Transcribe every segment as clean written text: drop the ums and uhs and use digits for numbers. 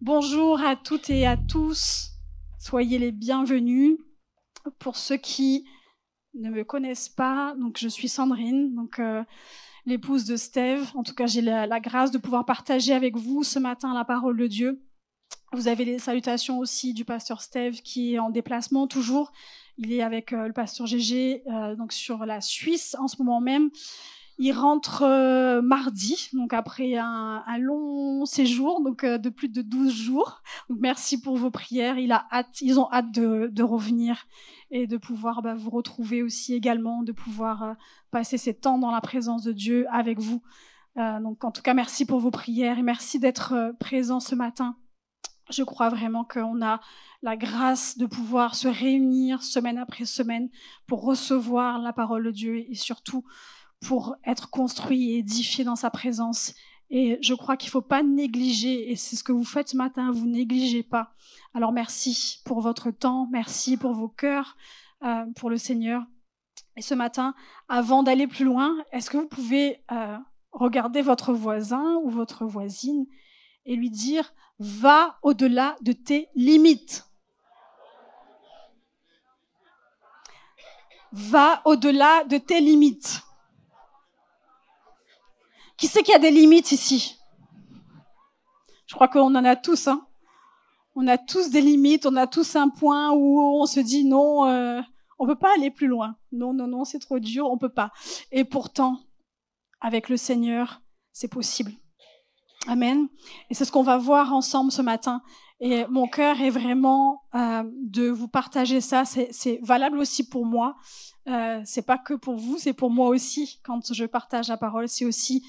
Bonjour à toutes et à tous, soyez les bienvenus. Pour ceux qui ne me connaissent pas, donc je suis Sandrine, l'épouse de Steve. En tout cas, j'ai la grâce de pouvoir partager avec vous ce matin la parole de Dieu. Vous avez les salutations aussi du pasteur Steve qui est en déplacement toujours. Il est avec le pasteur Gégé donc sur la Suisse en ce moment même. Il rentre mardi, donc après un long séjour, de plus de 12 jours. Donc merci pour vos prières. Ils ont hâte de revenir et de pouvoir vous retrouver aussi également, de pouvoir passer ces temps dans la présence de Dieu avec vous. Donc en tout cas, merci pour vos prières et merci d'être présents ce matin. Je crois vraiment qu'on a la grâce de pouvoir se réunir semaine après semaine pour recevoir la parole de Dieu et surtout pour être construit et édifié dans sa présence. Et je crois qu'il ne faut pas négliger, et c'est ce que vous faites ce matin, vous négligez pas. Alors merci pour votre temps, merci pour vos cœurs, pour le Seigneur. Et ce matin, avant d'aller plus loin, est-ce que vous pouvez regarder votre voisin ou votre voisine et lui dire « Va au-delà de tes limites ». Va au-delà de tes limites. Qui c'est qui a des limites ici? Je crois qu'on en a tous. Hein. On a tous des limites, on a tous un point où on se dit non, on peut pas aller plus loin. Non, c'est trop dur, on peut pas. Et pourtant, avec le Seigneur, c'est possible. Amen. Et c'est ce qu'on va voir ensemble ce matin. Et mon cœur est vraiment de vous partager ça. C'est valable aussi pour moi. C'est pas que pour vous, c'est pour moi aussi. Quand je partage la parole, c'est aussi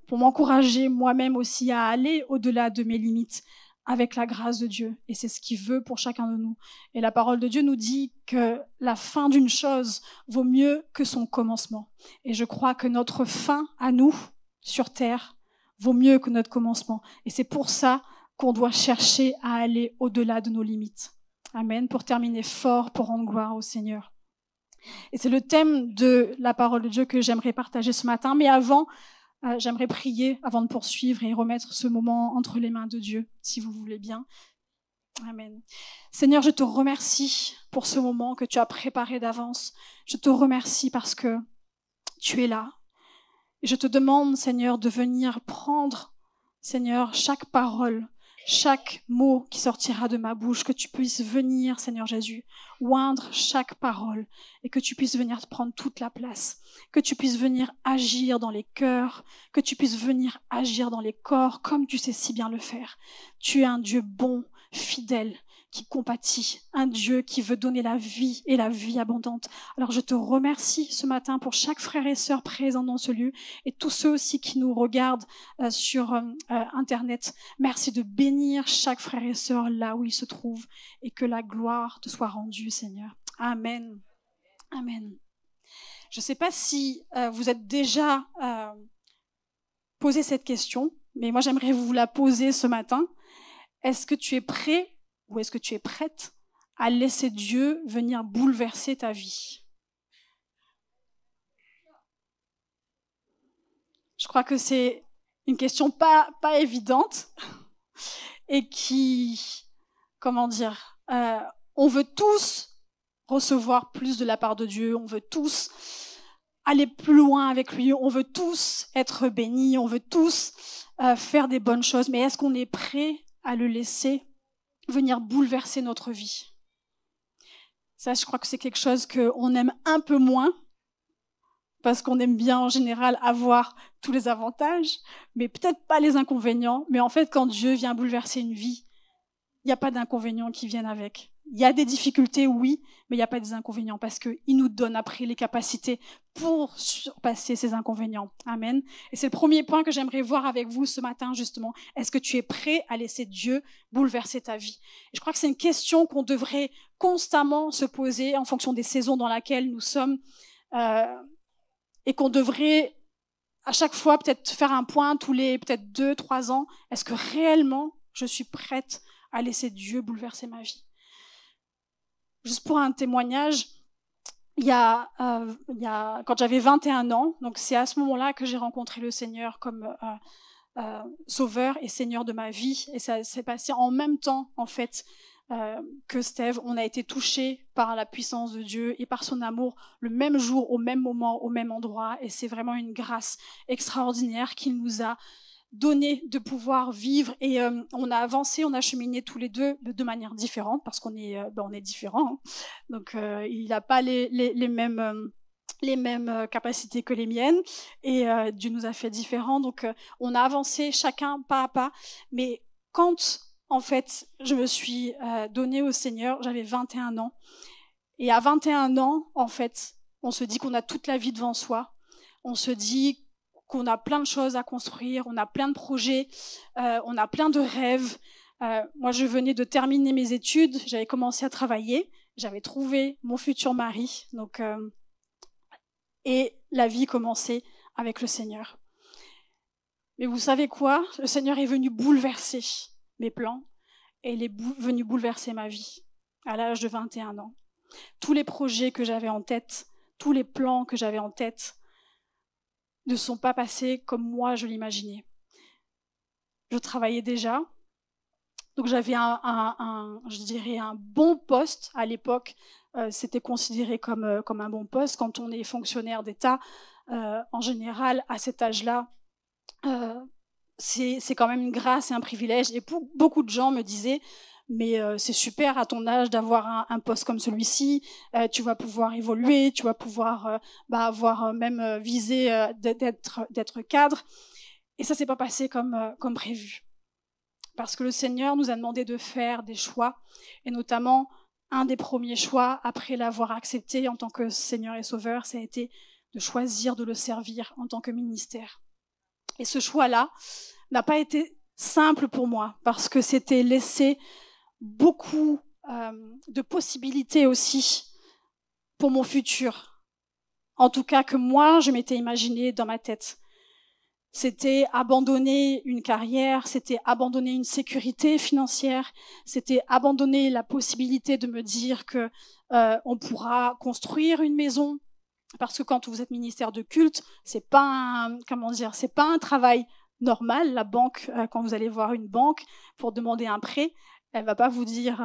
pour m'encourager moi-même aussi à aller au-delà de mes limites avec la grâce de Dieu. Et c'est ce qu'il veut pour chacun de nous. Et la parole de Dieu nous dit que la fin d'une chose vaut mieux que son commencement. Et je crois que notre fin à nous, sur terre, vaut mieux que notre commencement. Et c'est pour ça qu'on doit chercher à aller au-delà de nos limites. Amen. Pour terminer fort, pour rendre gloire au Seigneur. Et c'est le thème de la parole de Dieu que j'aimerais partager ce matin. Mais avant, j'aimerais prier avant de poursuivre et remettre ce moment entre les mains de Dieu, si vous voulez bien. Amen. Seigneur, je te remercie pour ce moment que tu as préparé d'avance. Je te remercie parce que tu es là. Et je te demande, Seigneur, de venir prendre, Seigneur, chaque parole, chaque mot qui sortira de ma bouche, que tu puisses venir, Seigneur Jésus, oindre chaque parole et que tu puisses venir prendre toute la place, que tu puisses venir agir dans les cœurs, que tu puisses venir agir dans les corps comme tu sais si bien le faire. Tu es un Dieu bon, fidèle, qui compatit, un Dieu qui veut donner la vie et la vie abondante. Alors je te remercie ce matin pour chaque frère et sœur présent dans ce lieu et tous ceux aussi qui nous regardent sur Internet. Merci de bénir chaque frère et sœur là où il se trouve et que la gloire te soit rendue, Seigneur. Amen. Amen. Je ne sais pas si vous êtes déjà posé cette question, mais moi j'aimerais vous la poser ce matin. Est-ce que tu es prêt ou est-ce que tu es prête à laisser Dieu venir bouleverser ta vie? Je crois que c'est une question pas évidente et qui, on veut tous recevoir plus de la part de Dieu, on veut tous aller plus loin avec lui, on veut tous être bénis, on veut tous faire des bonnes choses, mais est-ce qu'on est prêt à le laisser venir bouleverser notre vie? Ça, je crois que c'est quelque chose qu'on aime un peu moins, parce qu'on aime bien en général avoir tous les avantages, mais peut-être pas les inconvénients. Mais en fait, quand Dieu vient bouleverser une vie, il n'y a pas d'inconvénients qui viennent avec. Il y a des difficultés, oui, mais il n'y a pas des inconvénients parce qu'il nous donne après les capacités pour surpasser ces inconvénients. Amen. Et c'est le premier point que j'aimerais voir avec vous ce matin, justement. Est-ce que tu es prêt à laisser Dieu bouleverser ta vie? Et je crois que c'est une question qu'on devrait constamment se poser en fonction des saisons dans lesquelles nous sommes et qu'on devrait à chaque fois peut-être faire un point tous les peut-être 2-3 ans. Est-ce que réellement je suis prête à laisser Dieu bouleverser ma vie? Juste pour un témoignage, quand j'avais 21 ans, donc c'est à ce moment-là que j'ai rencontré le Seigneur comme Sauveur et Seigneur de ma vie. Et ça s'est passé en même temps, en fait, que Steve. On a été touchés par la puissance de Dieu et par son amour le même jour, au même moment, au même endroit. Et c'est vraiment une grâce extraordinaire qu'il nous a donné de pouvoir vivre. Et on a avancé, on a cheminé tous les deux de manière différente parce qu'on est, on est différents. Hein. Donc il n'a pas les mêmes capacités que les miennes et Dieu nous a fait différents. Donc on a avancé chacun pas à pas. Mais quand en fait je me suis donnée au Seigneur, j'avais 21 ans. Et à 21 ans, en fait, on se dit qu'on a toute la vie devant soi. On se dit qu'on a plein de choses à construire, on a plein de projets, on a plein de rêves. Moi, je venais de terminer mes études, j'avais commencé à travailler, j'avais trouvé mon futur mari. Donc, et la vie commençait avec le Seigneur. Mais vous savez quoi? Le Seigneur est venu bouleverser mes plans et il est venu bouleverser ma vie à l'âge de 21 ans. Tous les projets que j'avais en tête, tous les plans que j'avais en tête ne sont pas passés comme moi je l'imaginais. Je travaillais déjà, donc j'avais je dirais un bon poste à l'époque. C'était considéré comme un bon poste quand on est fonctionnaire d'État. En général, à cet âge-là, c'est quand même une grâce et un privilège. Et beaucoup de gens me disaient, mais c'est super à ton âge d'avoir un poste comme celui-ci, tu vas pouvoir évoluer, tu vas pouvoir avoir même visé d'être cadre. Et ça s'est pas passé comme prévu. Parce que le Seigneur nous a demandé de faire des choix, et notamment un des premiers choix, après l'avoir accepté en tant que Seigneur et Sauveur, ça a été de choisir de le servir en tant que ministère. Et ce choix-là n'a pas été simple pour moi, parce que c'était laisser beaucoup de possibilités aussi pour mon futur. En tout cas, que moi, je m'étais imaginé dans ma tête. C'était abandonner une carrière, c'était abandonner une sécurité financière, c'était abandonner la possibilité de me dire que on pourra construire une maison, parce que quand vous êtes ministère de culte, c'est pas c'est pas un travail normal. La banque, quand vous allez voir une banque pour demander un prêt, elle va pas vous dire,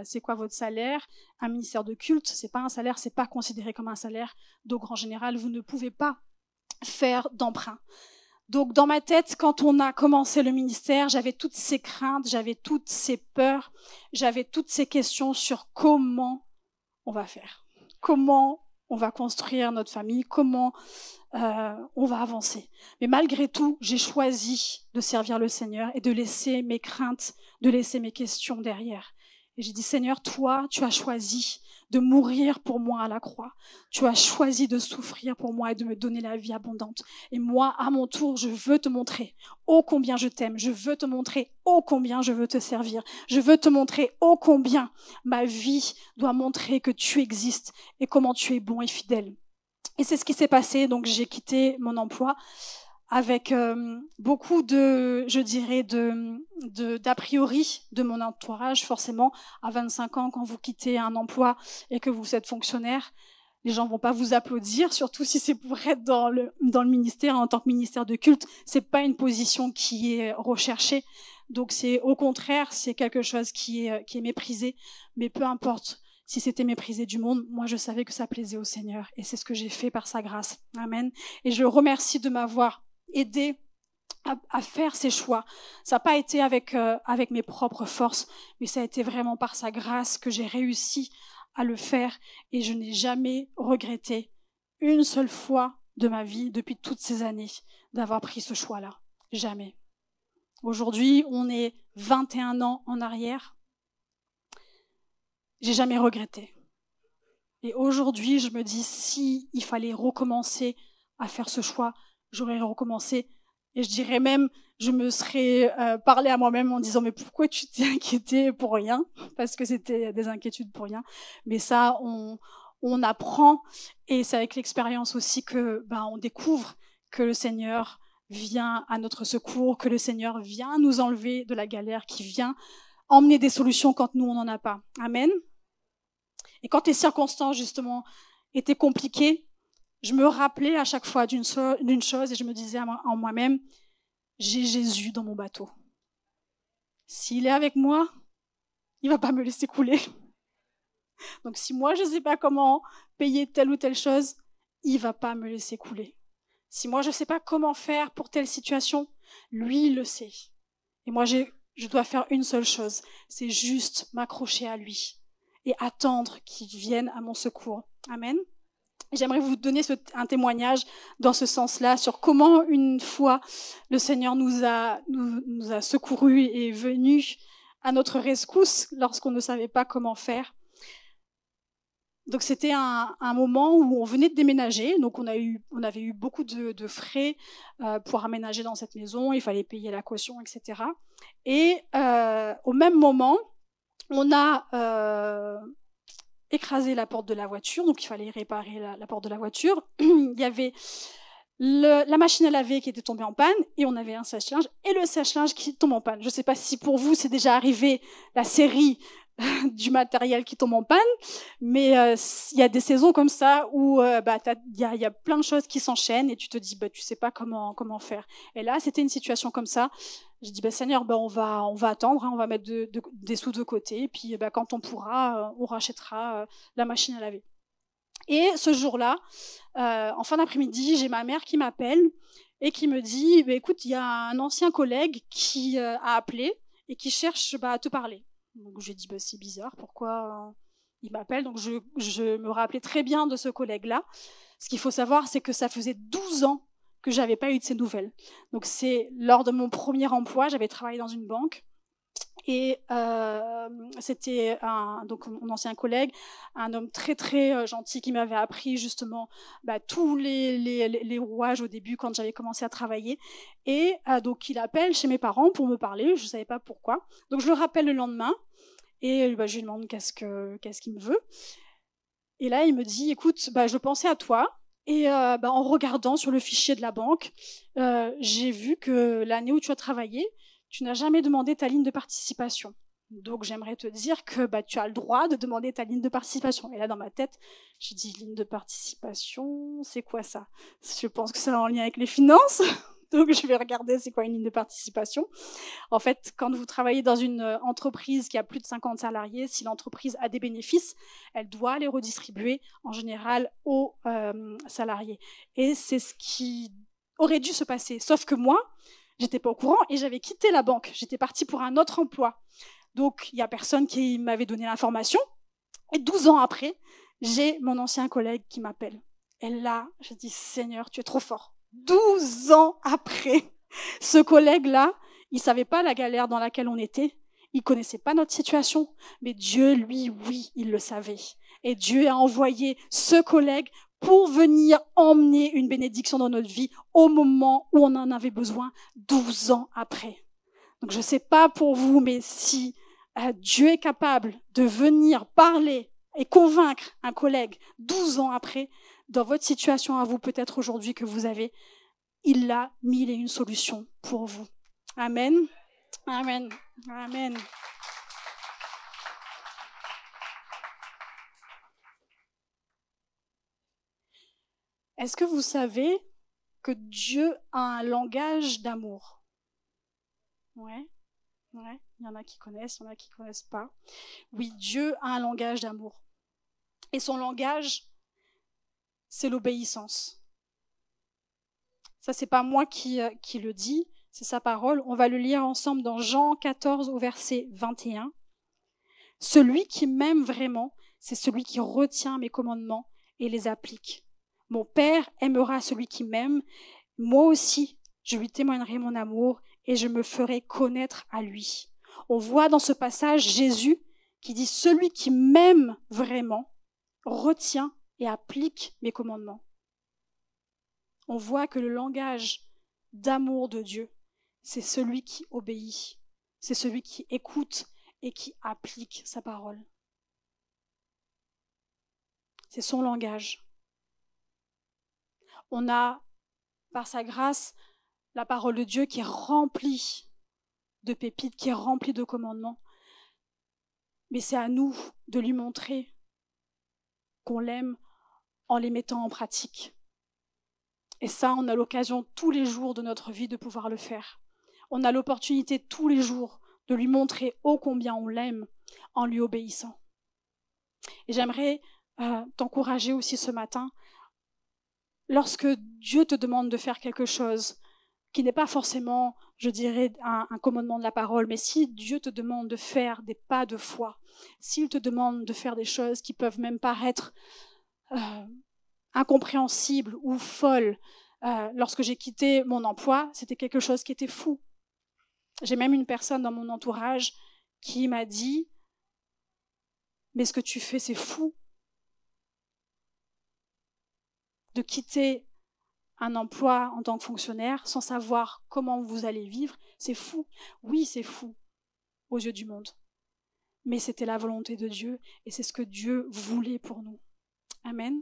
c'est quoi votre salaire? Un ministère de culte, c'est pas un salaire, c'est pas considéré comme un salaire. Donc en général, vous ne pouvez pas faire d'emprunt. Donc dans ma tête, quand on a commencé le ministère, j'avais toutes ces craintes, j'avais toutes ces peurs, j'avais toutes ces questions sur comment on va faire, comment on va construire notre famille, comment on va avancer. Mais malgré tout, j'ai choisi de servir le Seigneur et de laisser mes craintes, de laisser mes questions derrière. Et j'ai dit, Seigneur, toi, tu as choisi de mourir pour moi à la croix. Tu as choisi de souffrir pour moi et de me donner la vie abondante. Et moi, à mon tour, je veux te montrer ô combien je t'aime. Je veux te montrer ô combien je veux te servir. Je veux te montrer ô combien ma vie doit montrer que tu existes et comment tu es bon et fidèle. Et c'est ce qui s'est passé. Donc, j'ai quitté mon emploi avec beaucoup d'a priori de mon entourage. Forcément, à 25 ans, quand vous quittez un emploi et que vous êtes fonctionnaire, les gens vont pas vous applaudir, surtout si c'est pour être dans le ministère, en tant que ministère de culte. C'est pas une position qui est recherchée. Donc c'est au contraire, c'est quelque chose qui est méprisé. Mais peu importe. Si c'était méprisé du monde, moi je savais que ça plaisait au Seigneur. Et c'est ce que j'ai fait par sa grâce. Amen. Et je le remercie de m'avoir aidé à faire ces choix. Ça n'a pas été avec mes propres forces, mais ça a été vraiment par sa grâce que j'ai réussi à le faire. Et je n'ai jamais regretté une seule fois de ma vie, depuis toutes ces années, d'avoir pris ce choix-là. Jamais. Aujourd'hui, on est 21 ans en arrière. J'ai jamais regretté. Et aujourd'hui, je me dis, si il fallait recommencer à faire ce choix, j'aurais recommencé. Et je dirais même, je me serais parlé à moi-même en disant, mais pourquoi tu t'es inquiété pour rien? Parce que c'était des inquiétudes pour rien. Mais ça, on apprend. Et c'est avec l'expérience aussi que on découvre que le Seigneur vient à notre secours, que le Seigneur vient nous enlever de la galère, qui vient emmener des solutions quand nous, on n'en a pas. Amen. Et quand les circonstances, justement, étaient compliquées, je me rappelais à chaque fois d'une chose et je me disais en moi-même, j'ai Jésus dans mon bateau. S'il est avec moi, il va pas me laisser couler. Donc si moi je ne sais pas comment payer telle ou telle chose, il va pas me laisser couler. Si moi je ne sais pas comment faire pour telle situation, lui il le sait. Et moi je dois faire une seule chose, c'est juste m'accrocher à lui et attendre qu'il vienne à mon secours. Amen. J'aimerais vous donner un témoignage dans ce sens-là sur comment une fois le Seigneur nous a secourus et est venu à notre rescousse lorsqu'on ne savait pas comment faire. Donc c'était un moment où on venait de déménager, donc on avait eu beaucoup de frais pour aménager dans cette maison, il fallait payer la caution, etc. Et au même moment, on a écrasé la porte de la voiture, donc il fallait réparer la porte de la voiture. Il y avait la machine à laver qui était tombée en panne, et on avait un sèche-linge, et le sèche-linge qui tombe en panne. Je ne sais pas si pour vous c'est déjà arrivé la série du matériel qui tombe en panne, mais il y a des saisons comme ça où il y a plein de choses qui s'enchaînent et tu te dis tu sais pas comment faire. Et là c'était une situation comme ça. J'ai dit Seigneur, on va attendre, on va mettre des sous de côté, et puis quand on pourra, on rachètera la machine à laver. Et ce jour-là, en fin d'après-midi, j'ai ma mère qui m'appelle et qui me dit écoute, il y a un ancien collègue qui a appelé et qui cherche à te parler. Donc j'ai dit c'est bizarre, pourquoi il m'appelle. Donc je me rappelais très bien de ce collègue-là. Ce qu'il faut savoir, c'est que ça faisait 12 ans que j'avais pas eu de ses nouvelles. Donc c'est lors de mon premier emploi, j'avais travaillé dans une banque. Et c'était donc mon ancien collègue, un homme très très gentil qui m'avait appris justement tous les rouages au début quand j'avais commencé à travailler. Et donc il appelle chez mes parents pour me parler, je ne savais pas pourquoi. Donc je le rappelle le lendemain et je lui demande qu'est-ce qu'il me veut. Et là il me dit écoute, je pensais à toi. Et en regardant sur le fichier de la banque, j'ai vu que l'année où tu as travaillé, tu n'as jamais demandé ta ligne de participation. Donc j'aimerais te dire que tu as le droit de demander ta ligne de participation. Et là dans ma tête, j'ai dit ligne de participation, c'est quoi ça? Je pense que c'est en lien avec les finances. Donc je vais regarder c'est quoi une ligne de participation. En fait, quand vous travaillez dans une entreprise qui a plus de 50 salariés, si l'entreprise a des bénéfices, elle doit les redistribuer en général aux salariés. Et c'est ce qui aurait dû se passer. Sauf que moi, j'étais pas au courant et j'avais quitté la banque. J'étais partie pour un autre emploi. Donc, il y a personne qui m'avait donné l'information. Et 12 ans après, j'ai mon ancien collègue qui m'appelle. Et là, je dis, Seigneur, tu es trop fort. 12 ans après, ce collègue-là, il savait pas la galère dans laquelle on était. Il connaissait pas notre situation. Mais Dieu, lui, oui, il le savait. Et Dieu a envoyé ce collègue pour venir emmener une bénédiction dans notre vie au moment où on en avait besoin, 12 ans après. Donc je ne sais pas pour vous, mais si Dieu est capable de venir parler et convaincre un collègue 12 ans après, dans votre situation à vous, peut-être aujourd'hui que vous avez, il a mille et une solutions pour vous. Amen. Amen. Amen. Est-ce que vous savez que Dieu a un langage d'amour? Ouais, il y en a qui connaissent, il y en a qui ne connaissent pas. Oui, Dieu a un langage d'amour. Et son langage, c'est l'obéissance. Ça, c'est pas moi qui le dis, c'est sa parole. On va le lire ensemble dans Jean 14 au verset 21. Celui qui m'aime vraiment, c'est celui qui retient mes commandements et les applique. Mon Père aimera celui qui m'aime. Moi aussi, je lui témoignerai mon amour et je me ferai connaître à lui. On voit dans ce passage Jésus qui dit « Celui qui m'aime vraiment retient et applique mes commandements ». On voit que le langage d'amour de Dieu, c'est celui qui obéit, c'est celui qui écoute et qui applique sa parole. C'est son langage. On a, par sa grâce, la parole de Dieu qui est remplie de pépites, qui est remplie de commandements. Mais c'est à nous de lui montrer qu'on l'aime en les mettant en pratique. Et ça, on a l'occasion tous les jours de notre vie de pouvoir le faire. On a l'opportunité tous les jours de lui montrer ô combien on l'aime en lui obéissant. Et j'aimerais t'encourager aussi ce matin, lorsque Dieu te demande de faire quelque chose, qui n'est pas forcément, je dirais, un commandement de la parole, mais si Dieu te demande de faire des pas de foi, s'il te demande de faire des choses qui peuvent même paraître incompréhensibles ou folles, lorsque j'ai quitté mon emploi, c'était quelque chose qui était fou. J'ai même une personne dans mon entourage qui m'a dit « Mais ce que tu fais, c'est fou. De quitter un emploi en tant que fonctionnaire sans savoir comment vous allez vivre, c'est fou. » Oui, c'est fou aux yeux du monde. Mais c'était la volonté de Dieu et c'est ce que Dieu voulait pour nous. Amen.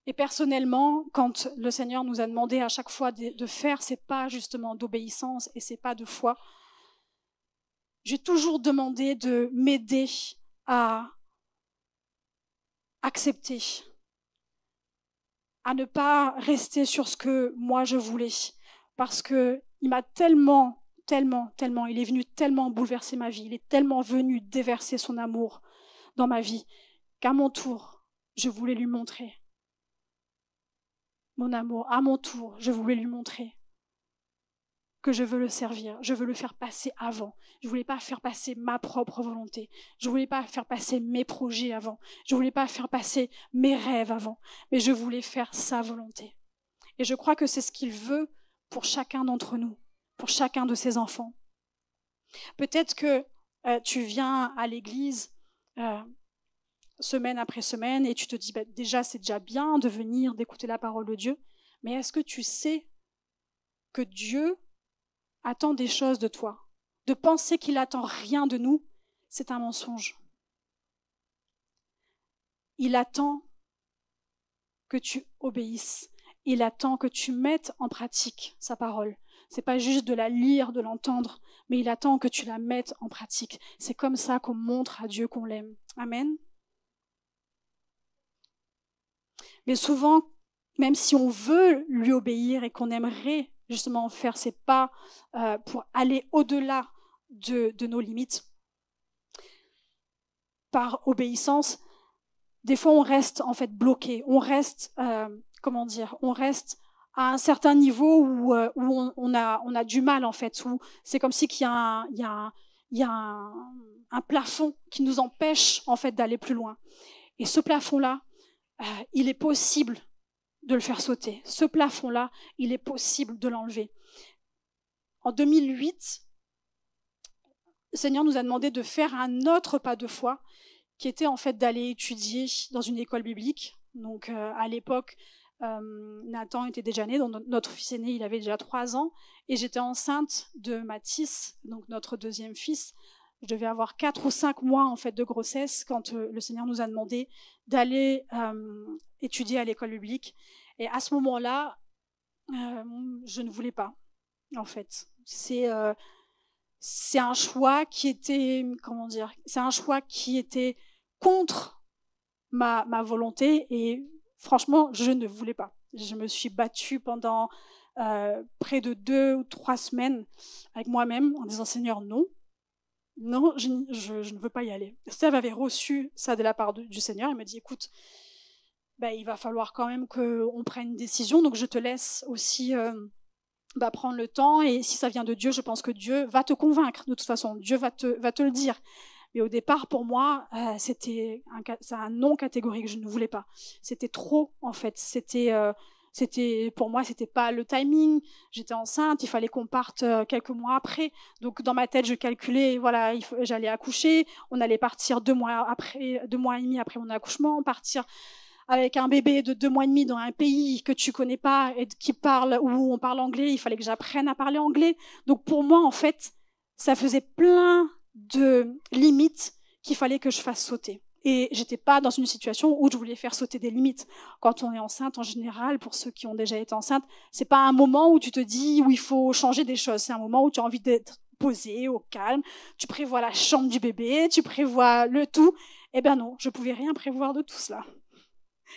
Et personnellement, quand le Seigneur nous a demandé à chaque fois de faire ces pas justement d'obéissance et ces pas de foi, j'ai toujours demandé de m'aider à accepter, à ne pas rester sur ce que moi je voulais, parce que il m'a tellement, il est venu tellement bouleverser ma vie, il est tellement venu déverser son amour dans ma vie, qu'à mon tour, je voulais lui montrer mon amour. À mon tour, je voulais lui montrer que je veux le servir, je veux le faire passer avant. Je voulais pas faire passer ma propre volonté. Je voulais pas faire passer mes projets avant. Je voulais pas faire passer mes rêves avant. Mais je voulais faire sa volonté. Et je crois que c'est ce qu'il veut pour chacun d'entre nous, pour chacun de ses enfants. Peut-être que tu viens à l'église semaine après semaine et tu te dis déjà c'est déjà bien de venir, d'écouter la parole de Dieu. Mais est-ce que tu sais que Dieu attend des choses de toi? De penser qu'il attend rien de nous, c'est un mensonge. Il attend que tu obéisses. Il attend que tu mettes en pratique sa parole. C'est pas juste de la lire, de l'entendre, mais il attend que tu la mettes en pratique. C'est comme ça qu'on montre à Dieu qu'on l'aime. Amen. Mais souvent, même si on veut lui obéir et qu'on aimerait justement faire ces pas pour aller au-delà de nos limites, par obéissance, des fois on reste en fait bloqué, on reste, on reste à un certain niveau où on a du mal en fait, où c'est comme si qu'il y a un plafond qui nous empêche en fait d'aller plus loin. Et ce plafond-là, il est possible de le faire sauter. Ce plafond-là, il est possible de l'enlever. En 2008, le Seigneur nous a demandé de faire un autre pas de foi, qui était en fait d'aller étudier dans une école biblique. Donc à l'époque, Nathan était déjà né, donc notre fils aîné, il avait déjà 3 ans, et j'étais enceinte de Mathis, donc notre deuxième fils. Je devais avoir 4 ou 5 mois en fait de grossesse quand le Seigneur nous a demandé d'aller étudier à l'école biblique. Et à ce moment-là, je ne voulais pas, en fait. C'est un choix qui était, c'est un choix qui était contre ma volonté et franchement, je ne voulais pas. Je me suis battue pendant près de 2 ou 3 semaines avec moi-même en disant Seigneur, non, je ne veux pas y aller. Steve avait reçu ça de la part du Seigneur. Il m'a dit, écoute, il va falloir quand même qu'on prenne une décision, donc je te laisse aussi prendre le temps, et si ça vient de Dieu, je pense que Dieu va te convaincre, de toute façon, Dieu va te le dire. Mais au départ, pour moi, c'est un non catégorique, je ne voulais pas. C'était trop, en fait. Pour moi, c'était pas le timing. J'étais enceinte, il fallait qu'on parte quelques mois après. Donc, dans ma tête, je calculais, voilà, j'allais accoucher. On allait partir 2 mois et demi après mon accouchement, partir avec un bébé de 2 mois et demi dans un pays que tu connais pas et où on parle anglais. Il fallait que j'apprenne à parler anglais. Donc, pour moi, en fait, ça faisait plein de limites qu'il fallait que je fasse sauter. Et j'étais pas dans une situation où je voulais faire sauter des limites. Quand on est enceinte, en général, pour ceux qui ont déjà été enceintes, c'est pas un moment où tu te dis où il faut changer des choses. C'est un moment où tu as envie d'être posé, au calme. Tu prévois la chambre du bébé, tu prévois le tout. Eh ben non, je pouvais rien prévoir de tout cela.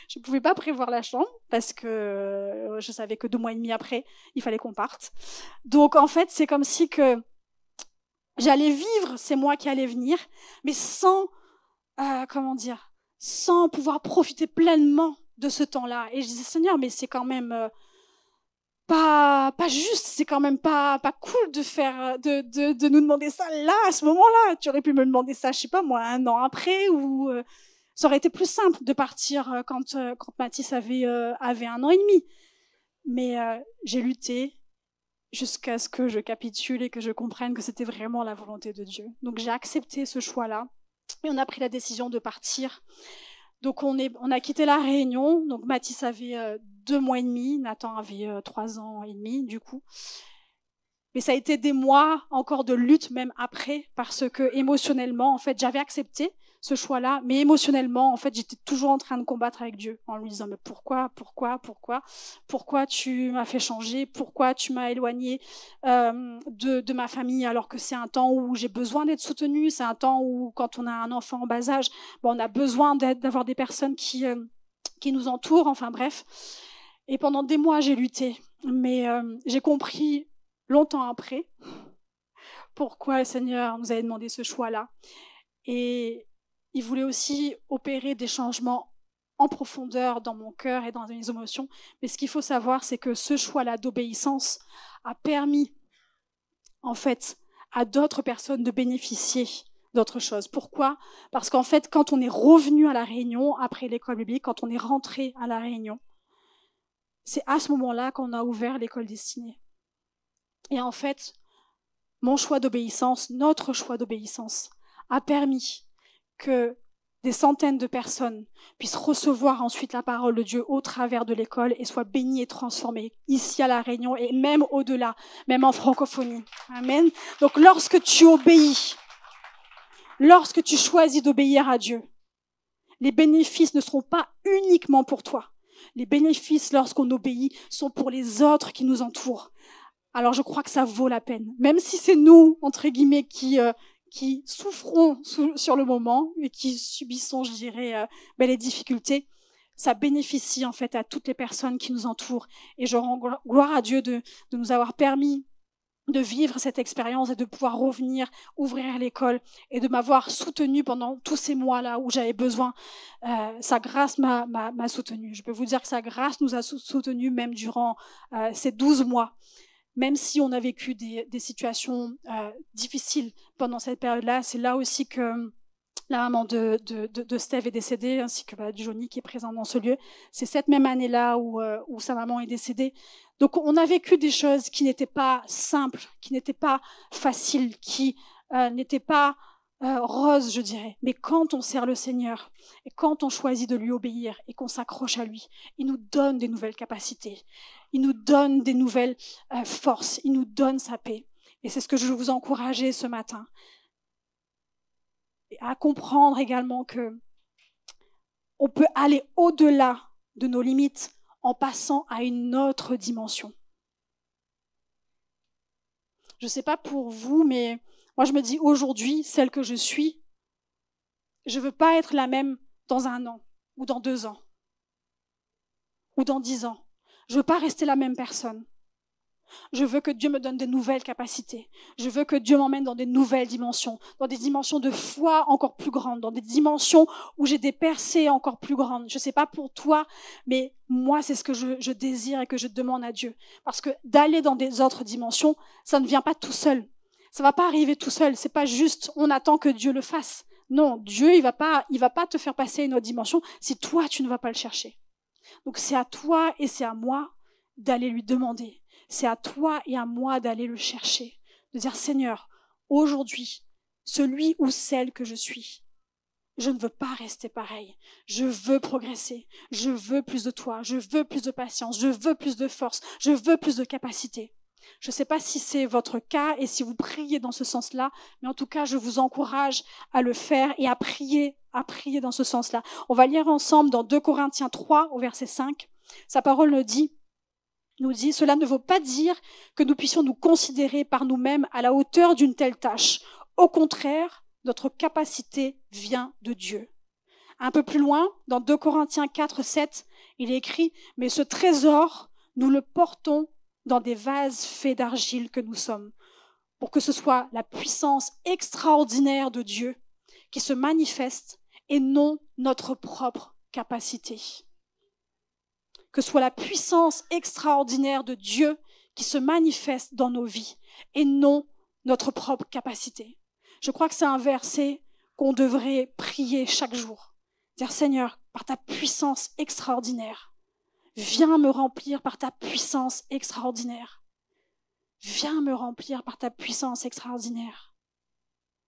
Je pouvais pas prévoir la chambre parce que je savais que 2 mois et demi après, il fallait qu'on parte. Donc en fait, c'est comme si que j'allais vivre ces mois qui allaient venir, mais sans, sans pouvoir profiter pleinement de ce temps-là. Et je disais, Seigneur, mais c'est quand même pas juste, c'est quand même pas cool de faire, de nous demander ça là, à ce moment-là. Tu aurais pu me demander ça, je sais pas moi, 1 an après, ou ça aurait été plus simple de partir quand Mathis avait 1 an et demi. Mais j'ai lutté jusqu'à ce que je capitule et que je comprenne que c'était vraiment la volonté de Dieu. Donc j'ai accepté ce choix-là et on a pris la décision de partir. Donc on a quitté la Réunion. Donc Mathis avait 2 mois et demi, Nathan avait 3 ans et demi du coup. Mais ça a été des mois encore de lutte même après, parce que émotionnellement, en fait, j'avais accepté ce choix-là, mais émotionnellement, en fait, j'étais toujours en train de combattre avec Dieu, en lui disant, mais pourquoi tu m'as fait changer, pourquoi tu m'as éloigné de ma famille, alors que c'est un temps où j'ai besoin d'être soutenue, c'est un temps où, quand on a un enfant en bas âge, on a besoin d'avoir des personnes qui nous entourent, enfin bref. Et pendant des mois, j'ai lutté, mais j'ai compris longtemps après pourquoi le Seigneur nous avait demandé ce choix-là. Et il voulait aussi opérer des changements en profondeur dans mon cœur et dans mes émotions. Mais ce qu'il faut savoir, c'est que ce choix-là d'obéissance a permis, en fait, à d'autres personnes de bénéficier d'autres choses. Pourquoi ? Parce qu'en fait, quand on est revenu à La Réunion, après l'école biblique, quand on est rentré à La Réunion, c'est à ce moment-là qu'on a ouvert l'école destinée. Et en fait, mon choix d'obéissance, notre choix d'obéissance, a permis que des centaines de personnes puissent recevoir ensuite la parole de Dieu au travers de l'école et soient bénies et transformées ici à La Réunion et même au-delà, même en francophonie. Amen. Donc lorsque tu obéis, lorsque tu choisis d'obéir à Dieu, les bénéfices ne seront pas uniquement pour toi. Les bénéfices, lorsqu'on obéit, sont pour les autres qui nous entourent. Alors je crois que ça vaut la peine. Même si c'est nous, entre guillemets, qui souffrons sur le moment et qui subissons, je dirais, les difficultés, ça bénéficie en fait à toutes les personnes qui nous entourent. Et je rends gloire à Dieu de nous avoir permis de vivre cette expérience et de pouvoir revenir, ouvrir l'école et de m'avoir soutenue pendant tous ces mois-là où j'avais besoin. Sa grâce m'a soutenue. Je peux vous dire que sa grâce nous a soutenus même durant ces 12 mois. Même si on a vécu des situations difficiles pendant cette période-là, c'est là aussi que la maman de Steve est décédée, ainsi que Johnny qui est présent dans ce lieu. C'est cette même année-là où sa maman est décédée. Donc on a vécu des choses qui n'étaient pas simples, qui n'étaient pas faciles, qui n'étaient pas roses, je dirais. Mais quand on sert le Seigneur et quand on choisit de lui obéir et qu'on s'accroche à lui, il nous donne des nouvelles capacités. Il nous donne des nouvelles forces. Il nous donne sa paix. Et c'est ce que je veux vous encourager ce matin. Et à comprendre également que on peut aller au-delà de nos limites en passant à une autre dimension. Je ne sais pas pour vous, mais moi je me dis aujourd'hui, celle que je suis, je ne veux pas être la même dans 1 an, ou dans 2 ans, ou dans 10 ans. Je ne veux pas rester la même personne. Je veux que Dieu me donne des nouvelles capacités. Je veux que Dieu m'emmène dans des nouvelles dimensions, dans des dimensions de foi encore plus grandes, dans des dimensions où j'ai des percées encore plus grandes. Je ne sais pas pour toi, mais moi, c'est ce que je désire et que je demande à Dieu. Parce que d'aller dans des autres dimensions, ça ne vient pas tout seul. Ça ne va pas arriver tout seul. C'est pas juste, on attend que Dieu le fasse. Non, Dieu, il va pas te faire passer à une autre dimension si toi, tu ne vas pas le chercher. Donc c'est à toi et c'est à moi d'aller lui demander. C'est à toi et à moi d'aller le chercher. De dire, Seigneur, aujourd'hui, celui ou celle que je suis, je ne veux pas rester pareil. Je veux progresser. Je veux plus de toi. Je veux plus de patience. Je veux plus de force. Je veux plus de capacité. Je ne sais pas si c'est votre cas et si vous priez dans ce sens-là, mais en tout cas, je vous encourage à le faire et à prier dans ce sens-là. On va lire ensemble dans 2 Corinthiens 3 au verset 5. Sa parole nous dit, cela ne veut pas dire que nous puissions nous considérer par nous-mêmes à la hauteur d'une telle tâche. Au contraire, notre capacité vient de Dieu. Un peu plus loin, dans 2 Corinthiens 4, 7, il est écrit « Mais ce trésor nous le portons dans des vases faits d'argile que nous sommes, pour que ce soit la puissance extraordinaire de Dieu qui se manifeste et non notre propre capacité. Que ce soit la puissance extraordinaire de Dieu qui se manifeste dans nos vies et non notre propre capacité. Je crois que c'est un verset qu'on devrait prier chaque jour. Dire Seigneur, par ta puissance extraordinaire, viens me remplir par ta puissance extraordinaire. Viens me remplir par ta puissance extraordinaire.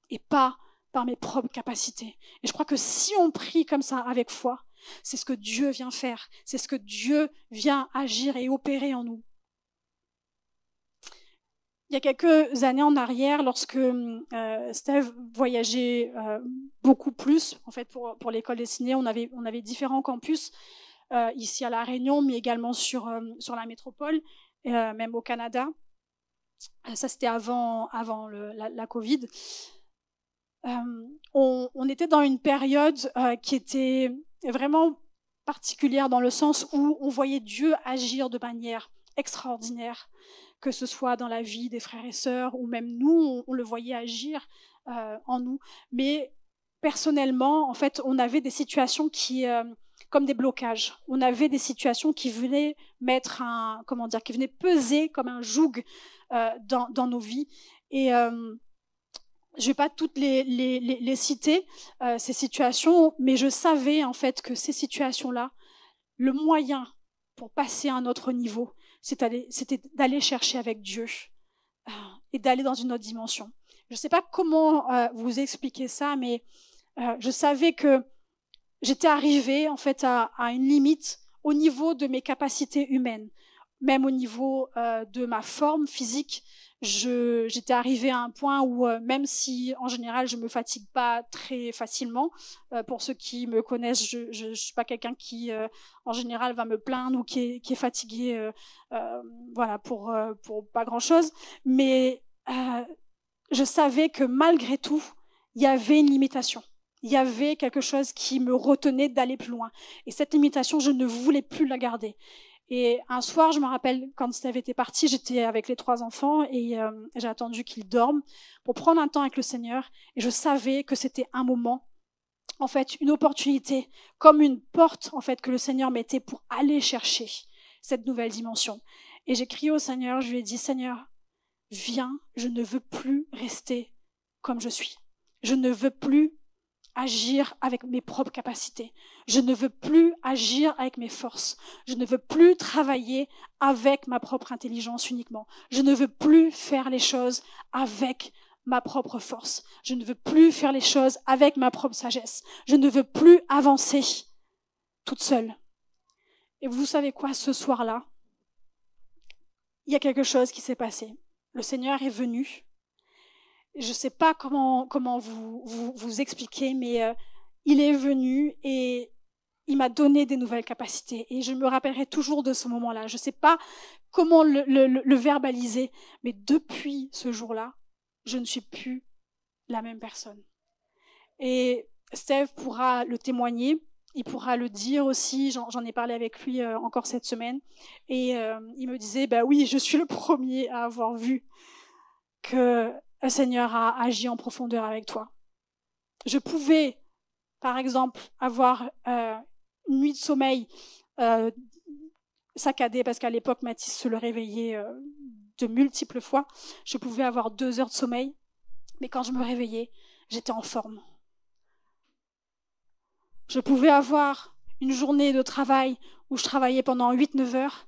Et pas par mes propres capacités. Et je crois que si on prie comme ça avec foi, c'est ce que Dieu vient faire. C'est ce que Dieu vient agir et opérer en nous. Il y a quelques années en arrière, lorsque Steve voyageait beaucoup plus, en fait, pour l'école dessinée, on avait différents campus ici à La Réunion, mais également sur la métropole, même au Canada. Ça, c'était avant la Covid. On était dans une période qui était vraiment particulière dans le sens où on voyait Dieu agir de manière extraordinaire, que ce soit dans la vie des frères et sœurs ou même nous, on le voyait agir en nous. Mais personnellement, en fait, on avait des situations qui, comme des blocages, on avait des situations qui venaient mettre qui venaient peser comme un joug dans nos vies. Et je ne vais pas toutes les citer, ces situations, mais je savais en fait que ces situations-là, le moyen pour passer à un autre niveau, c'était d'aller chercher avec Dieu et d'aller dans une autre dimension. Je ne sais pas comment vous expliquer ça, mais je savais que j'étais arrivée en fait à une limite au niveau de mes capacités humaines, même au niveau de ma forme physique. J'étais arrivée à un point où, même si en général je me fatigue pas très facilement, pour ceux qui me connaissent, je suis pas quelqu'un qui en général va me plaindre ou qui est fatigué, voilà, pour pas grand chose. Mais je savais que malgré tout, il y avait une limitation. Il y avait quelque chose qui me retenait d'aller plus loin. Et cette limitation, je ne voulais plus la garder. Et un soir, je me rappelle, quand Steve était parti, j'étais avec les 3 enfants et j'ai attendu qu'ils dorment pour prendre un temps avec le Seigneur. Et je savais que c'était un moment, en fait, une opportunité, comme une porte, en fait, que le Seigneur mettait pour aller chercher cette nouvelle dimension. Et j'ai crié au Seigneur, je lui ai dit, Seigneur, viens, je ne veux plus rester comme je suis. Je ne veux plus agir avec mes propres capacités. Je ne veux plus agir avec mes forces. Je ne veux plus travailler avec ma propre intelligence uniquement. Je ne veux plus faire les choses avec ma propre force. Je ne veux plus faire les choses avec ma propre sagesse. Je ne veux plus avancer toute seule. Et vous savez quoi, ce soir-là, il y a quelque chose qui s'est passé. Le Seigneur est venu. Je ne sais pas comment vous expliquer, mais il est venu et il m'a donné des nouvelles capacités. Et je me rappellerai toujours de ce moment-là. Je ne sais pas comment le verbaliser, mais depuis ce jour-là, je ne suis plus la même personne. Et Steve pourra le témoigner, il pourra le dire aussi, j'en ai parlé avec lui encore cette semaine, et il me disait, oui, je suis le premier à avoir vu que le Seigneur a agi en profondeur avec toi. Je pouvais, par exemple, avoir une nuit de sommeil saccadée, parce qu'à l'époque, Mathis se le réveillait de multiples fois. Je pouvais avoir 2 heures de sommeil, mais quand je me réveillais, j'étais en forme. Je pouvais avoir une journée de travail où je travaillais pendant 8-9 heures,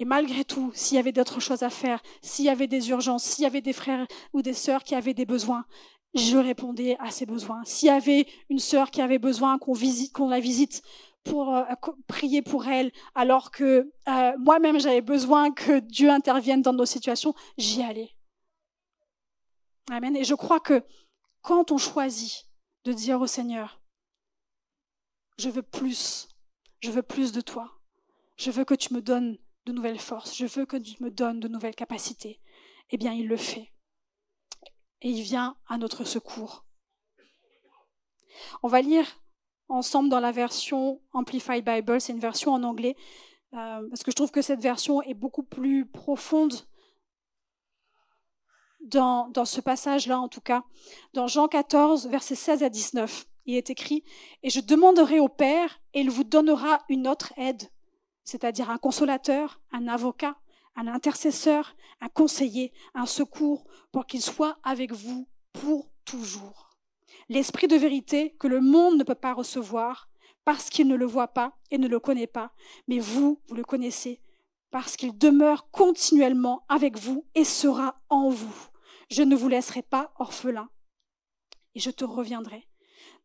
et malgré tout, s'il y avait d'autres choses à faire, s'il y avait des urgences, s'il y avait des frères ou des sœurs qui avaient des besoins, je répondais à ces besoins. S'il y avait une sœur qui avait besoin qu'on la visite pour prier pour elle, alors que moi-même j'avais besoin que Dieu intervienne dans nos situations, j'y allais. Amen. Et je crois que quand on choisit de dire au Seigneur, je veux plus de toi, je veux que tu me donnes de nouvelles forces, je veux que tu me donnes de nouvelles capacités, eh bien il le fait. Et il vient à notre secours. On va lire ensemble dans la version Amplified Bible, c'est une version en anglais. parce que je trouve que cette version est beaucoup plus profonde dans ce passage-là, en tout cas. Dans Jean 14, versets 16 à 19, il est écrit « Et je demanderai au Père, et il vous donnera une autre aide, c'est-à-dire un consolateur, un avocat, un intercesseur, un conseiller, un secours, pour qu'il soit avec vous pour toujours. L'esprit de vérité que le monde ne peut pas recevoir, parce qu'il ne le voit pas et ne le connaît pas, mais vous le connaissez, parce qu'il demeure continuellement avec vous et sera en vous. Je ne vous laisserai pas orphelin, et je te reviendrai.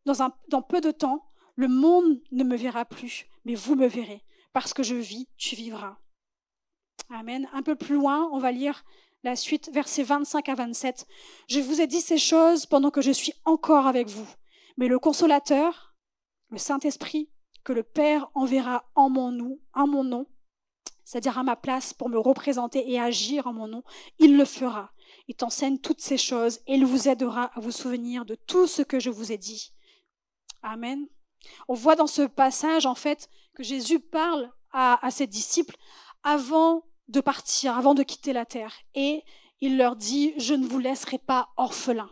Dans peu de temps, le monde ne me verra plus, mais vous me verrez. Parce que je vis, tu vivras. » Amen. Un peu plus loin, on va lire la suite, versets 25 à 27. « Je vous ai dit ces choses pendant que je suis encore avec vous. Mais le Consolateur, le Saint-Esprit, que le Père enverra en mon nom, c'est-à-dire à ma place pour me représenter et agir en mon nom, il le fera. Il t'enseigne toutes ces choses et il vous aidera à vous souvenir de tout ce que je vous ai dit. » Amen. On voit dans ce passage, en fait, que Jésus parle à ses disciples avant de partir, avant de quitter la terre. Et il leur dit, je ne vous laisserai pas orphelins.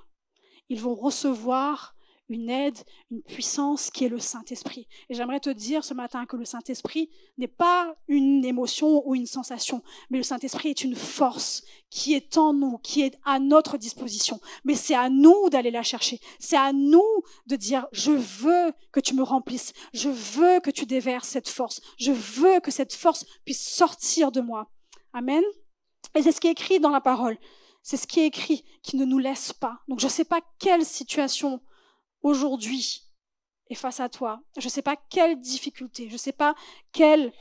Ils vont recevoir une aide, une puissance qui est le Saint-Esprit. Et j'aimerais te dire ce matin que le Saint-Esprit n'est pas une émotion ou une sensation, mais le Saint-Esprit est une force qui est en nous, qui est à notre disposition. Mais c'est à nous d'aller la chercher. C'est à nous de dire, je veux que tu me remplisses. Je veux que tu déverses cette force. Je veux que cette force puisse sortir de moi. Amen. Et c'est ce qui est écrit dans la parole. C'est ce qui est écrit qui ne nous laisse pas. Donc je ne sais pas quelle situation aujourd'hui est face à toi. Je ne sais pas quelle difficulté, je ne sais pas quelle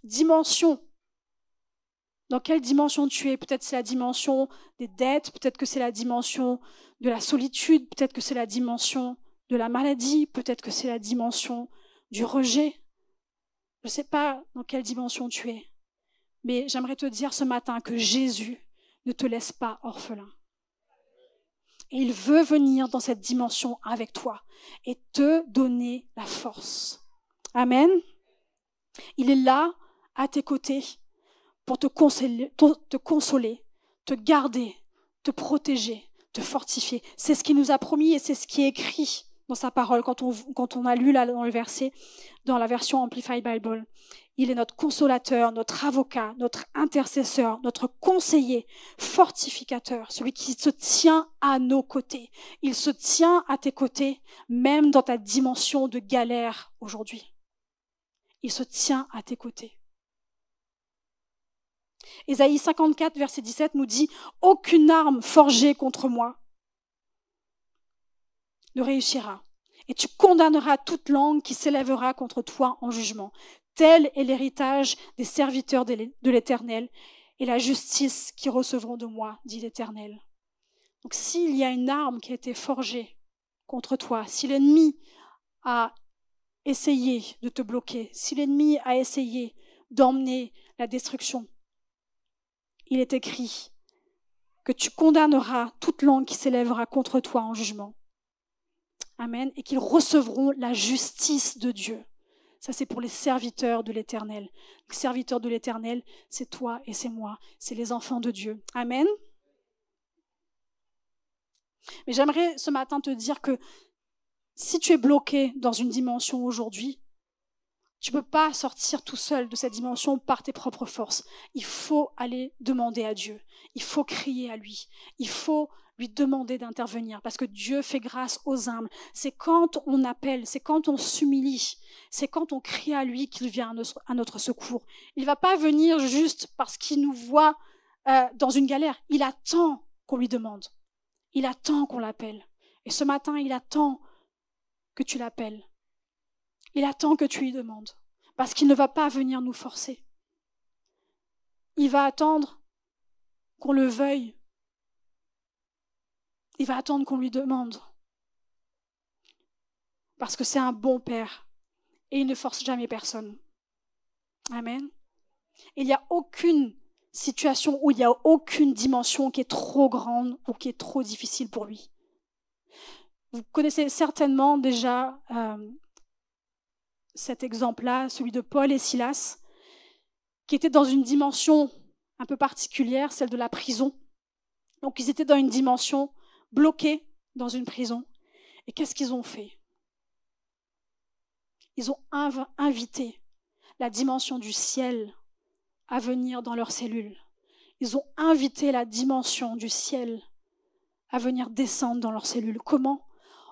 dimension, dans quelle dimension tu es. Peut-être c'est la dimension des dettes, peut-être que c'est la dimension de la solitude, peut-être que c'est la dimension de la maladie, peut-être que c'est la dimension du rejet. Je ne sais pas dans quelle dimension tu es. Mais j'aimerais te dire ce matin que Jésus ne te laisse pas orphelin. Et il veut venir dans cette dimension avec toi et te donner la force. Amen. Il est là, à tes côtés, pour te consoler, te garder, te protéger, te fortifier. C'est ce qu'il nous a promis et c'est ce qui est écrit dans sa parole quand on a lu là dans le verset, dans la version Amplified Bible. Il est notre consolateur, notre avocat, notre intercesseur, notre conseiller, fortificateur, celui qui se tient à nos côtés. Il se tient à tes côtés, même dans ta dimension de galère aujourd'hui. Il se tient à tes côtés. Ésaïe 54, verset 17 nous dit « Aucune arme forgée contre moi ne réussira, et tu condamneras toute langue qui s'élèvera contre toi en jugement. Tel est l'héritage des serviteurs de l'Éternel et la justice qu'ils recevront de moi, dit l'Éternel. » Donc s'il y a une arme qui a été forgée contre toi, si l'ennemi a essayé de te bloquer, si l'ennemi a essayé d'emmener la destruction, il est écrit que tu condamneras toute langue qui s'élèvera contre toi en jugement. Amen. Et qu'ils recevront la justice de Dieu. Ça, c'est pour les serviteurs de l'Éternel. Les serviteurs de l'Éternel, c'est toi et c'est moi. C'est les enfants de Dieu. Amen. Mais j'aimerais ce matin te dire que si tu es bloqué dans une dimension aujourd'hui, tu ne peux pas sortir tout seul de cette dimension par tes propres forces. Il faut aller demander à Dieu. Il faut crier à lui. Il faut lui demander d'intervenir parce que Dieu fait grâce aux humbles. C'est quand on appelle, c'est quand on s'humilie, c'est quand on crie à lui qu'il vient à notre secours. Il ne va pas venir juste parce qu'il nous voit dans une galère. Il attend qu'on lui demande. Il attend qu'on l'appelle. Et ce matin, il attend que tu l'appelles. Il attend que tu lui demandes. Parce qu'il ne va pas venir nous forcer. Il va attendre qu'on le veuille. Il va attendre qu'on lui demande. Parce que c'est un bon Père. Et il ne force jamais personne. Amen. Il n'y a aucune situation où il n'y a aucune dimension qui est trop grande ou qui est trop difficile pour lui. Vous connaissez certainement déjà cet exemple-là, celui de Paul et Silas, qui étaient dans une dimension un peu particulière, celle de la prison. Donc ils étaient dans une dimension bloquée dans une prison. Et qu'est-ce qu'ils ont fait? Ils ont invité la dimension du ciel à venir dans leurs cellules. Ils ont invité la dimension du ciel à venir descendre dans leurs cellules. Comment?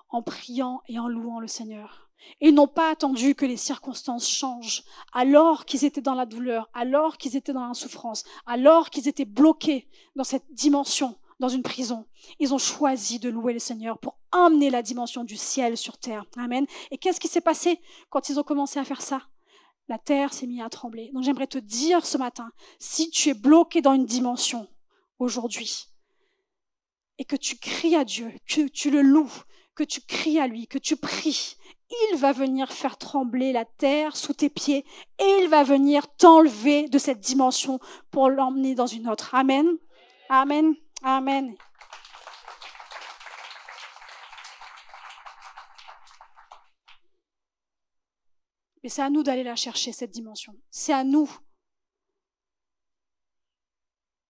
En priant et en louant le Seigneur. Et ils n'ont pas attendu que les circonstances changent, alors qu'ils étaient dans la douleur, alors qu'ils étaient dans la souffrance, alors qu'ils étaient bloqués dans cette dimension, dans une prison. Ils ont choisi de louer le Seigneur pour emmener la dimension du ciel sur terre. Amen. Et qu'est-ce qui s'est passé quand ils ont commencé à faire ça? La terre s'est mise à trembler. Donc j'aimerais te dire ce matin, si tu es bloqué dans une dimension aujourd'hui et que tu cries à Dieu, que tu le loues, que tu cries à lui, que tu pries, il va venir faire trembler la terre sous tes pieds et il va venir t'enlever de cette dimension pour l'emmener dans une autre. Amen. Amen. Amen. Mais c'est à nous d'aller la chercher, cette dimension. C'est à nous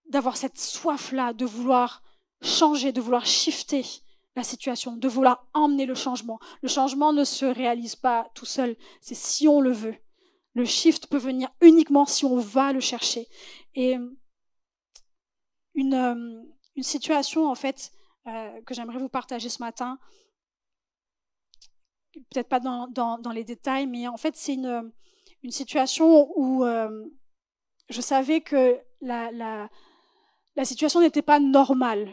d'avoir cette soif-là, de vouloir changer, de vouloir shifter la situation, de vouloir emmener le changement. Le changement ne se réalise pas tout seul, c'est si on le veut. Le shift peut venir uniquement si on va le chercher. Et une situation, en fait, que j'aimerais vous partager ce matin, peut-être pas dans les détails, mais en fait, c'est une situation où je savais que la situation n'était pas normale,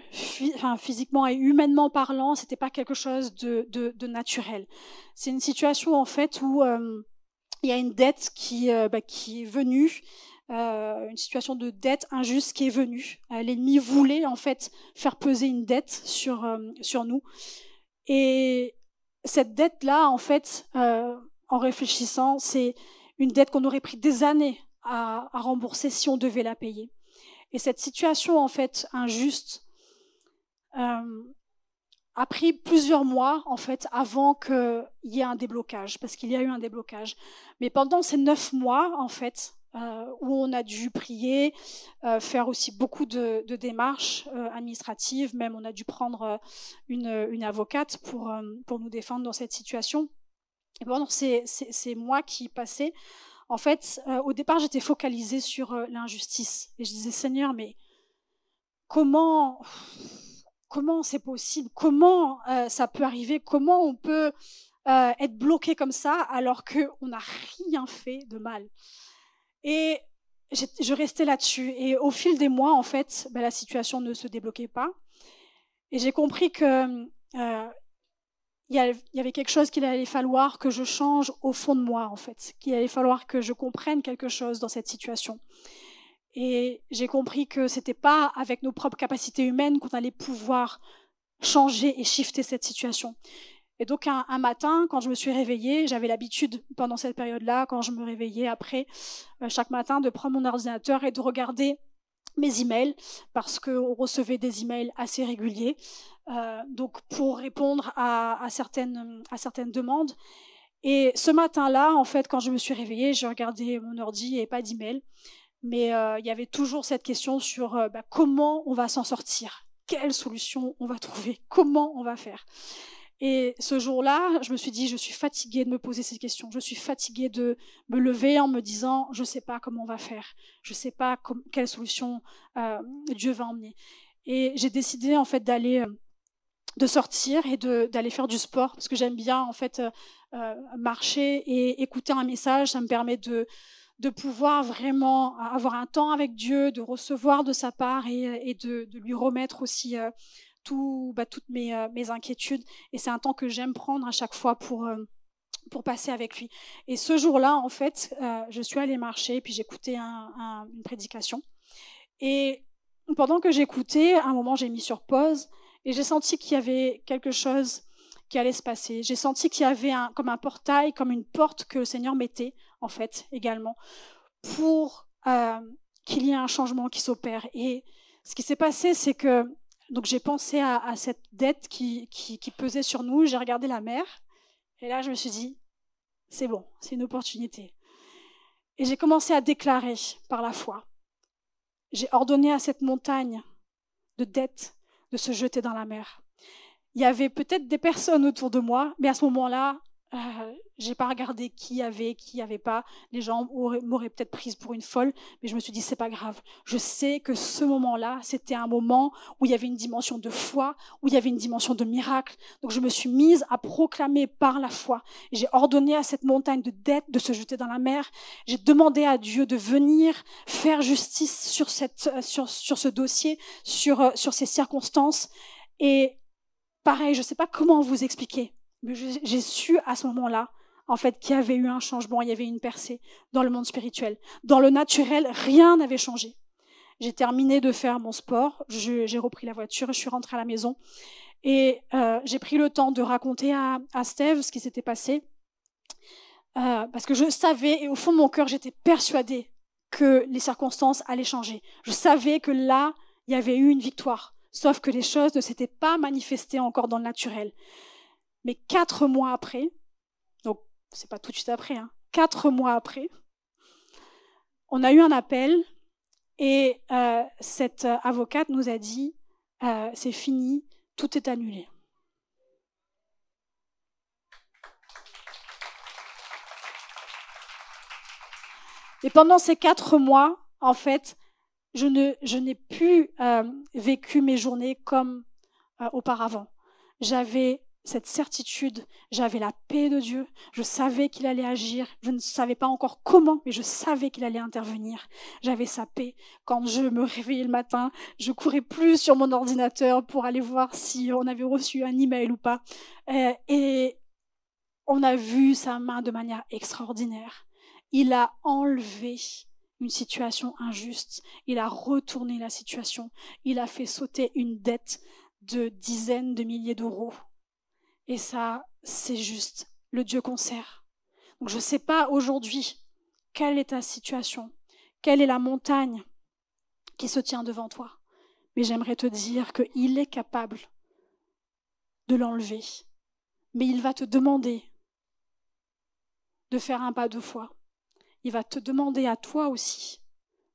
physiquement et humainement parlant, c'était pas quelque chose de naturel. C'est une situation en fait où il y a une dette qui est venue, une situation de dette injuste qui est venue. L'ennemi voulait en fait faire peser une dette sur nous. Et cette dette-là, en fait, en réfléchissant, c'est une dette qu'on aurait pris des années à rembourser si on devait la payer. Et cette situation, en fait, injuste, a pris plusieurs mois, en fait, avant qu'il y ait un déblocage, parce qu'il y a eu un déblocage. Mais pendant ces 9 mois, en fait, où on a dû prier, faire aussi beaucoup de démarches administratives, même on a dû prendre une avocate pour nous défendre dans cette situation. Et pendant ces mois qui passaient, en fait, au départ, j'étais focalisée sur l'injustice. Et je disais, Seigneur, mais comment c'est possible? Comment ça peut arriver? Comment on peut être bloqué comme ça alors qu'on n'a rien fait de mal? Et je restais là-dessus. Et au fil des mois, en fait, la situation ne se débloquait pas. Et j'ai compris que il y avait quelque chose qu'il allait falloir que je change au fond de moi, en fait. Qu'il allait falloir que je comprenne quelque chose dans cette situation. Et j'ai compris que c'était pas avec nos propres capacités humaines qu'on allait pouvoir changer et shifter cette situation. Et donc un matin, quand je me suis réveillée, j'avais l'habitude pendant cette période-là, quand je me réveillais après, chaque matin, de prendre mon ordinateur et de regarder mes emails, parce qu'on recevait des emails assez réguliers, donc pour répondre à certaines demandes. Et ce matin-là, en fait, quand je me suis réveillée, j'ai regardé mon ordi et pas d'email, mais il y avait toujours cette question sur comment on va s'en sortir, quelle solution on va trouver, comment on va faire. Et ce jour-là, je me suis dit, je suis fatiguée de me poser ces questions. Je suis fatiguée de me lever en me disant, je ne sais pas comment on va faire. Je ne sais pas quelle solution Dieu va emmener. Et j'ai décidé en fait de sortir et d'aller faire du sport, parce que j'aime bien en fait marcher et écouter un message. Ça me permet de pouvoir vraiment avoir un temps avec Dieu, de recevoir de sa part et de lui remettre aussi toutes mes inquiétudes. Et c'est un temps que j'aime prendre à chaque fois pour passer avec lui. Et ce jour-là, en fait, je suis allée marcher, puis j'écoutais une prédication. Et pendant que j'écoutais, à un moment, j'ai mis sur pause et j'ai senti qu'il y avait quelque chose qui allait se passer. J'ai senti qu'il y avait comme un portail, comme une porte que le Seigneur mettait, en fait, également, pour qu'il y ait un changement qui s'opère. Et ce qui s'est passé, c'est que donc j'ai pensé à cette dette qui pesait sur nous. J'ai regardé la mer et là, je me suis dit, c'est bon, c'est une opportunité. Et j'ai commencé à déclarer par la foi. J'ai ordonné à cette montagne de dette de se jeter dans la mer. Il y avait peut-être des personnes autour de moi, mais à ce moment-là, j'ai pas regardé qui y avait pas. Les gens m'auraient peut-être prise pour une folle, mais je me suis dit c'est pas grave. Je sais que ce moment-là, c'était un moment où il y avait une dimension de foi, où il y avait une dimension de miracle. Donc je me suis mise à proclamer par la foi. J'ai ordonné à cette montagne de dette de se jeter dans la mer. J'ai demandé à Dieu de venir faire justice sur ce dossier, sur ces circonstances. Et pareil, je sais pas comment vous expliquer. Mais j'ai su à ce moment-là, en fait, qu'il y avait eu un changement, il y avait une percée dans le monde spirituel. Dans le naturel, rien n'avait changé. J'ai terminé de faire mon sport, j'ai repris la voiture, je suis rentrée à la maison et j'ai pris le temps de raconter à Steve ce qui s'était passé parce que je savais, et au fond de mon cœur, j'étais persuadée que les circonstances allaient changer. Je savais que là, il y avait eu une victoire, sauf que les choses ne s'étaient pas manifestées encore dans le naturel. Mais 4 mois après, donc c'est pas tout de suite après, 4 mois après, on a eu un appel et cette avocate nous a dit c'est fini, tout est annulé. Et pendant ces 4 mois, en fait, je n'ai plus vécu mes journées comme auparavant. J'avais cette certitude, j'avais la paix de Dieu, je savais qu'il allait agir, je ne savais pas encore comment, mais je savais qu'il allait intervenir. J'avais sa paix. Quand je me réveillais le matin, je courais plus sur mon ordinateur pour aller voir si on avait reçu un email ou pas. Et on a vu sa main de manière extraordinaire. Il a enlevé une situation injuste, il a retourné la situation, il a fait sauter une dette de dizaines de milliers d'euros. Et ça, c'est juste le Dieu qu'on sert. Donc je ne sais pas aujourd'hui quelle est ta situation, quelle est la montagne qui se tient devant toi. Mais j'aimerais te dire qu'il est capable de l'enlever. Mais il va te demander de faire un pas de foi. Il va te demander à toi aussi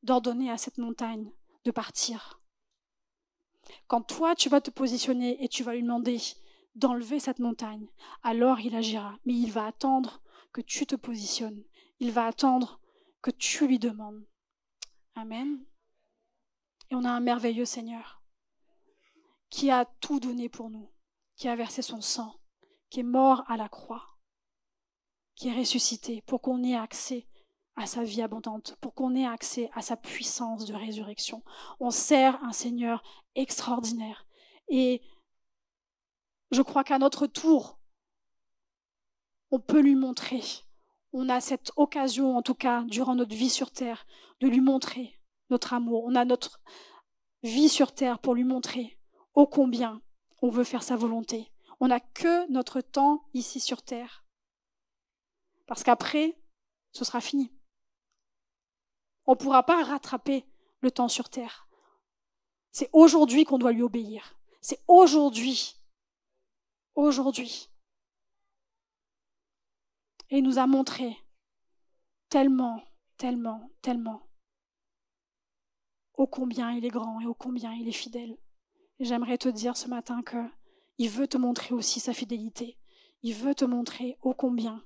d'ordonner à cette montagne de partir. Quand toi, tu vas te positionner et tu vas lui demander d'enlever cette montagne, alors il agira. Mais il va attendre que tu te positionnes. Il va attendre que tu lui demandes. Amen. Et on a un merveilleux Seigneur qui a tout donné pour nous, qui a versé son sang, qui est mort à la croix, qui est ressuscité pour qu'on ait accès à sa vie abondante, pour qu'on ait accès à sa puissance de résurrection. On sert un Seigneur extraordinaire. Et je crois qu'à notre tour, on peut lui montrer. On a cette occasion, en tout cas, durant notre vie sur terre, de lui montrer notre amour. On a notre vie sur terre pour lui montrer ô combien on veut faire sa volonté. On n'a que notre temps ici sur terre. Parce qu'après, ce sera fini. On ne pourra pas rattraper le temps sur terre. C'est aujourd'hui qu'on doit lui obéir. C'est aujourd'hui. Aujourd'hui. Et il nous a montré tellement, tellement, tellement ô combien il est grand et ô combien il est fidèle. Et j'aimerais te dire ce matin qu'il veut te montrer aussi sa fidélité. Il veut te montrer ô combien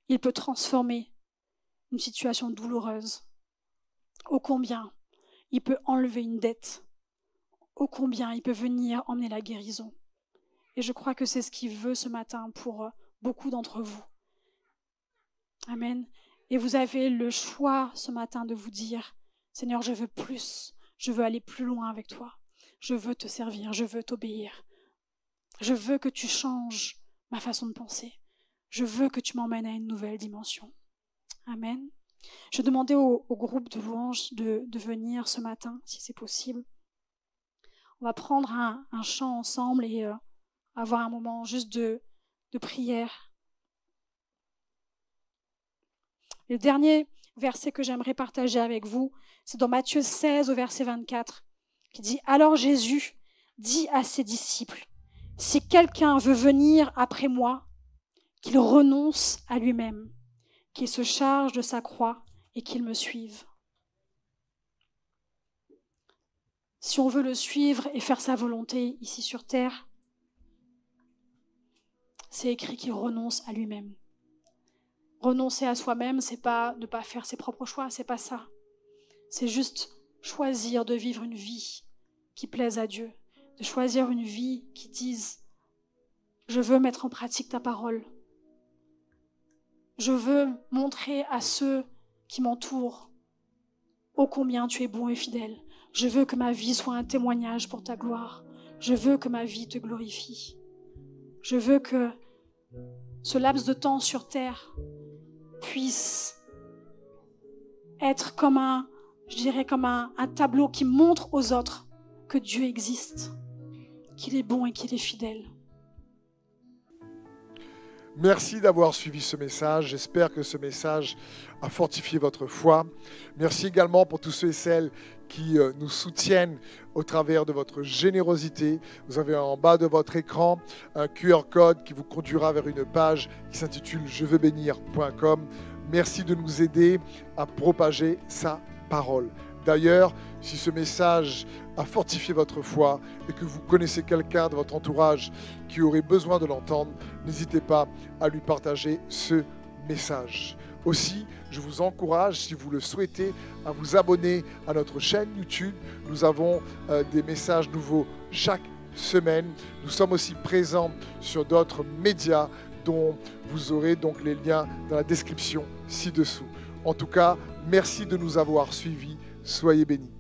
il peut transformer une situation douloureuse. Ô combien il peut enlever une dette. Ô combien il peut venir emmener la guérison. Et je crois que c'est ce qu'il veut ce matin pour beaucoup d'entre vous. Amen. Et vous avez le choix ce matin de vous dire, Seigneur, je veux plus, je veux aller plus loin avec toi. Je veux te servir, je veux t'obéir. Je veux que tu changes ma façon de penser. Je veux que tu m'emmènes à une nouvelle dimension. Amen. Je demandais au groupe de louanges de venir ce matin, si c'est possible. On va prendre un chant ensemble et avoir un moment juste de prière. Le dernier verset que j'aimerais partager avec vous, c'est dans Matthieu 16 au verset 24, qui dit « Alors Jésus dit à ses disciples, « Si quelqu'un veut venir après moi, qu'il renonce à lui-même, qu'il se charge de sa croix et qu'il me suive. Si on veut le suivre et faire sa volonté ici sur terre, c'est écrit qu'il renonce à lui-même. Renoncer à soi-même, c'est pas ne pas faire ses propres choix, c'est pas ça. C'est juste choisir de vivre une vie qui plaise à Dieu, de choisir une vie qui dise « Je veux mettre en pratique ta parole. Je veux montrer à ceux qui m'entourent ô combien tu es bon et fidèle. Je veux que ma vie soit un témoignage pour ta gloire. Je veux que ma vie te glorifie. Je veux que ce laps de temps sur terre puisse être comme un tableau qui montre aux autres que Dieu existe, qu'il est bon et qu'il est fidèle. Merci d'avoir suivi ce message. J'espère que ce message a fortifié votre foi. Merci également pour tous ceux et celles qui nous soutiennent au travers de votre générosité. Vous avez en bas de votre écran un QR code qui vous conduira vers une page qui s'intitule jeveubénir.com. Merci de nous aider à propager sa parole. D'ailleurs, si ce message a fortifié votre foi et que vous connaissez quelqu'un de votre entourage qui aurait besoin de l'entendre, n'hésitez pas à lui partager ce message. Aussi, je vous encourage, si vous le souhaitez, à vous abonner à notre chaîne YouTube. Nous avons des messages nouveaux chaque semaine. Nous sommes aussi présents sur d'autres médias dont vous aurez donc les liens dans la description ci-dessous. En tout cas, merci de nous avoir suivis. Soyez bénis.